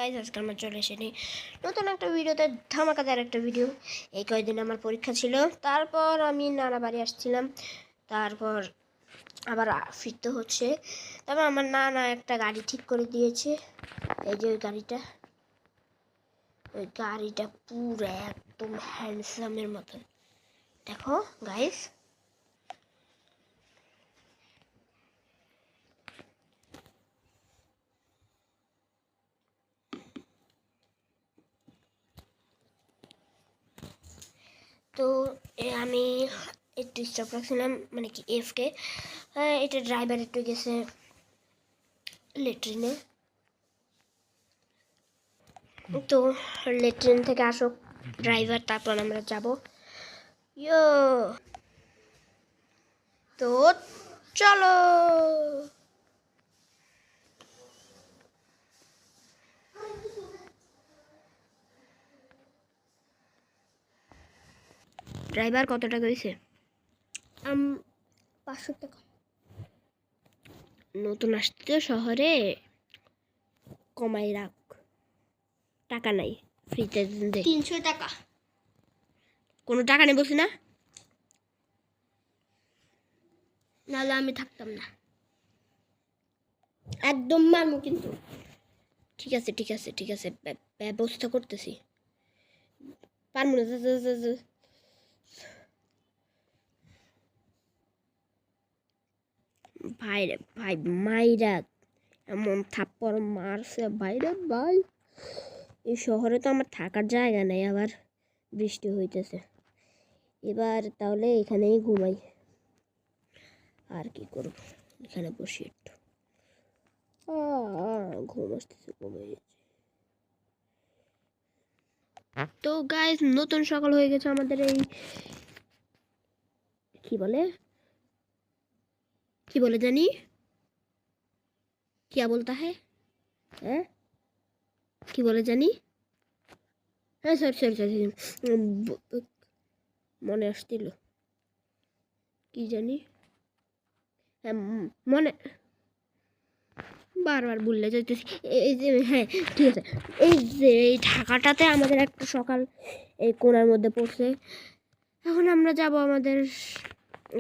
Guys, আজকে আমরা চলে এসেছি নতুন একটা ভিডিওতে, ধামাকাদার একটা ভিডিও। এই কয়েকদিন আমার পরীক্ষা ছিল, তারপর আমি নানা বাড়ি আসছিলাম, তারপর আবার ফিরতে হচ্ছে। তারপর আমার নানা একটা গাড়ি ঠিক করে দিয়েছে। এই যে ওই গাড়িটা পুরো একদম হ্যান্ডসামের মতন। দেখো গাইস, তো আমি একটু স্টপ রাখছিলাম, মানে কি এফকে। এটা ড্রাইভার একটু গেছে লেট্রিনে, তো লেট্রিন থেকে আসুক ড্রাইভার, তারপর আমরা যাব। ইয়ো, তো চলো। ড্রাইভার কত টাকা হয়েছে? 500 টাকা। নতুন আসতে শহরে, কমাই রাখ, টাকা নাই, ফ্রিতে দে। 300 টাকা। কোনো টাকা নেই বলছি না, নাহলে আমি থাকতাম না, একদম মারমু কিন্তু। ঠিক আছে ঠিক আছে ঠিক আছে, ব্যবস্থা করতেছি। পারবো না, ভাই রে ভাই, মাইরা এমন থাপ্পড় মারছে ভাইরে ভাই। এই শহরে তো আমার থাকার জায়গা নেই, আবার বৃষ্টি হইতেছে। এবার তাহলে এখানেই ঘুমাই, আর কি করব, এখানে বসি একটু। ঘুম আসতেছে, ঘুমিয়ে গেছি। তো গাইস, নতুন সকাল হয়ে গেছে আমাদের। এই কি বলে জানি, क्या बोलता है, হ্যাঁ কি বলে জানি, হ্যাঁ সরি মনে আসছিল, কি জানি, হ্যাঁ মনে, বারবার ভুলে যাইতেছি। এই যে হ্যাঁ ঠিক আছে, এই যে এই ঢাকাটাতে আমাদের একটা সকাল এই কোণার মধ্যে পড়ছে। এখন আমরা যাব আমাদের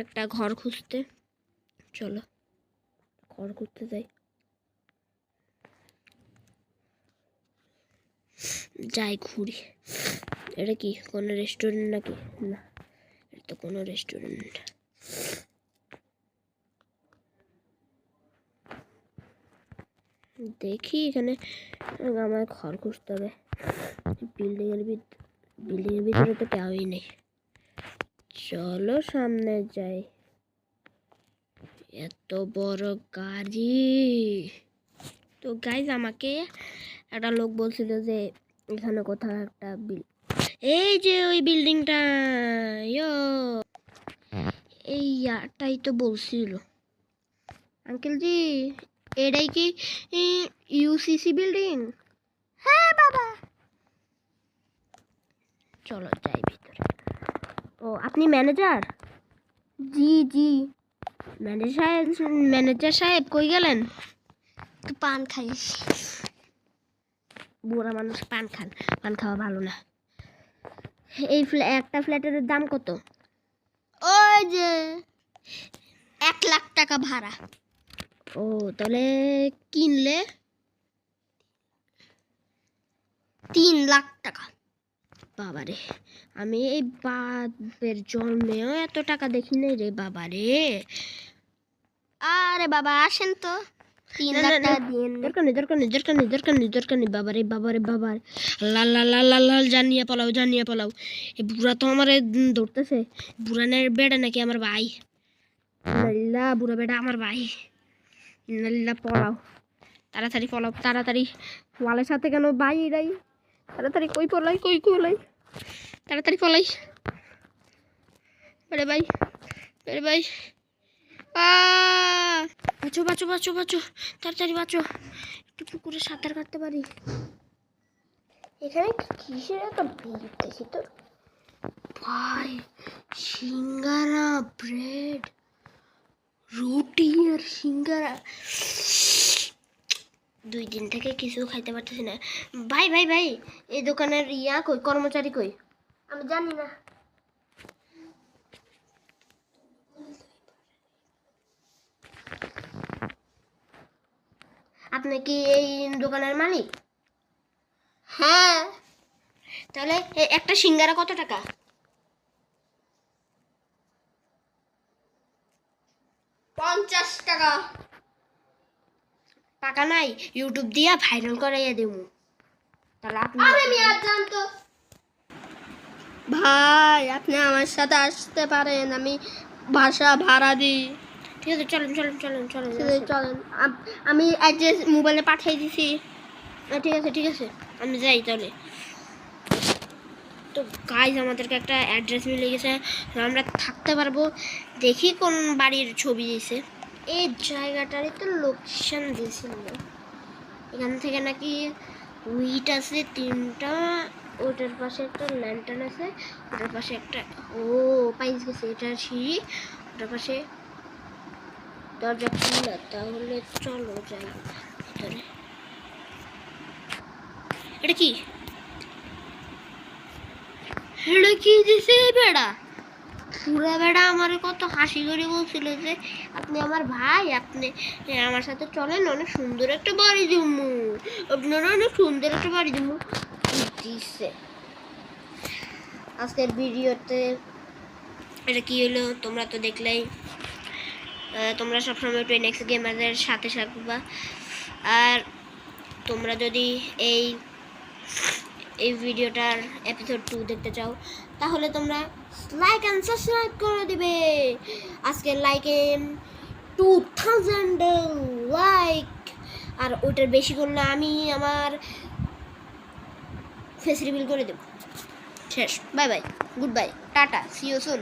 একটা ঘর খুঁজতে। চলো ঘর খুঁজতে যাই, যাই ঘুরি। এটা কি কোনো রেস্টুরেন্ট নাকি? না, এটা তো কোনো রেস্টুরেন্ট। দেখি এখানে আমার ঘর খুঁজতে হবে। বিল্ডিংয়ের ভিতরে তো কেউই নেই। চলো সামনে যাই। এত বড় গাড়ি। তো গাইজ, আমাকে একটা লোক বলছিল যে এখানে কোথাও একটা এই যে ওই বিল্ডিংটা, ইয়ো এইটাই তো বলছিল আঙ্কেল জি। এটাই কি ইউসিসি বিল্ডিং? হ্যাঁ বাবা, চলো যাই ভিতরে। ও আপনি ম্যানেজার? জি জি। ম্যানেজার সাহেব কই গেলেন? তো পান খাইস। বুড়া মানুষ পান খান, পান খাওয়া ভালো না। এই একটা ফ্ল্যাটের দাম কত? ওই যে 1 লাখ টাকা ভাড়া। ও তাহলে কিনলে 3 লাখ টাকা। বাবারে, আমি এই বাপের জন্মেও এত টাকা দেখি নাই রে বাবারে। আরে বাবা আসেন তো, 3 লাখ টাকা দিন। দরকার নেই বাবারে বাবারে বাবার। লাল লাল লাল লাল লাল, জানিয়ে পালাও। এই বুড়া তো আমার ধরতেছে। বুড়ানের বেড়া নাকি আমার ভাই? নাল্লা, বুড়া বেড়া আমার ভাই। নাল্লা পলাও, তাড়াতাড়ি। ওয়ালের সাথে কেন ভাই এরাই? তাড়াতাড়ি কই পলাই, তাড়াতাড়ি পলাই। আরে ভাই বাঁচো, তাড়াতাড়ি বাঁচো। একটু পুকুরে সাঁতার কাটতে পারি। এখানে কিসের একটা ভিড় দেখি তো ভাই। সিঙ্গারা, ব্রেড, রুটি আর সিঙ্গারা, 2 দিন থেকে কিছু খাইতে পারতেছি না। ভাই ভাই ভাই, এই দোকানের কই, কর্মচারী কই? আমি জানি না। আপনি কি এই দোকানের মালিক? হ্যাঁ। তাহলে একটা সিঙ্গারা কত টাকা? 50 টাকা। টাকা নাই, ইউটিউব দিয়া ভাইরাল করাইয়া দেবো। তাহলে আপনি জানতো ভাই, আপনি আমার সাথে আসতে পারেন, আমি বাসা ভাড়া দিই। ঠিক আছে, চলেন চলেন চলেন চলেন চলেন। আমি অ্যাড্রেস মোবাইলে পাঠিয়ে দিছি। ঠিক আছে ঠিক আছে, আমি যাই তাহলে। তো গাইজ, আমাদেরকে একটা অ্যাড্রেস মিলে গেছে, আমরা থাকতে পারবো। দেখি কোন বাড়ির ছবি দিয়েছে। এই জায়গাটারই তো লোকেশন দিয়েছিল। এখান থেকে নাকি উইট আছে 3টা, ওটার পাশে একটা ল্যান্টার্ন আছে, ওটার পাশে একটা পাইস গেছে, এটা সিঁড়ি, ওটার পাশে দরজা খোলা। তাহলে চলো যাই ভিতরে। এটা কি? এটা কি দিছে বেড়া? পুরা বেড়া আমার কত হাসি করে বলছিল যে আপনি আমার ভাই, আপনি আমার সাথে চলেন, অনেক সুন্দর একটা বাড়ি দিমু, আপনারা অনেক সুন্দর একটা বাড়ি দিমু দিছে। আজকের ভিডিওতে এটা কি হলো তোমরা তো দেখলেই। তোমরা সবসময় 10x গেমারদের সাথে থাকবা। আর তোমরা যদি এই ভিডিওটার এপিসোড 2 দেখতে চাও, তাহলে তোমরা লাইক এন্ড সাবস্ক্রাইব করে দিবে। আজকে লাইকে 2000 লাইক, আর ওটার বেশি করলে আমি আমার ফেস রিভিল করে দেব। শেষ। Bye bye, goodbye, tata, see you soon.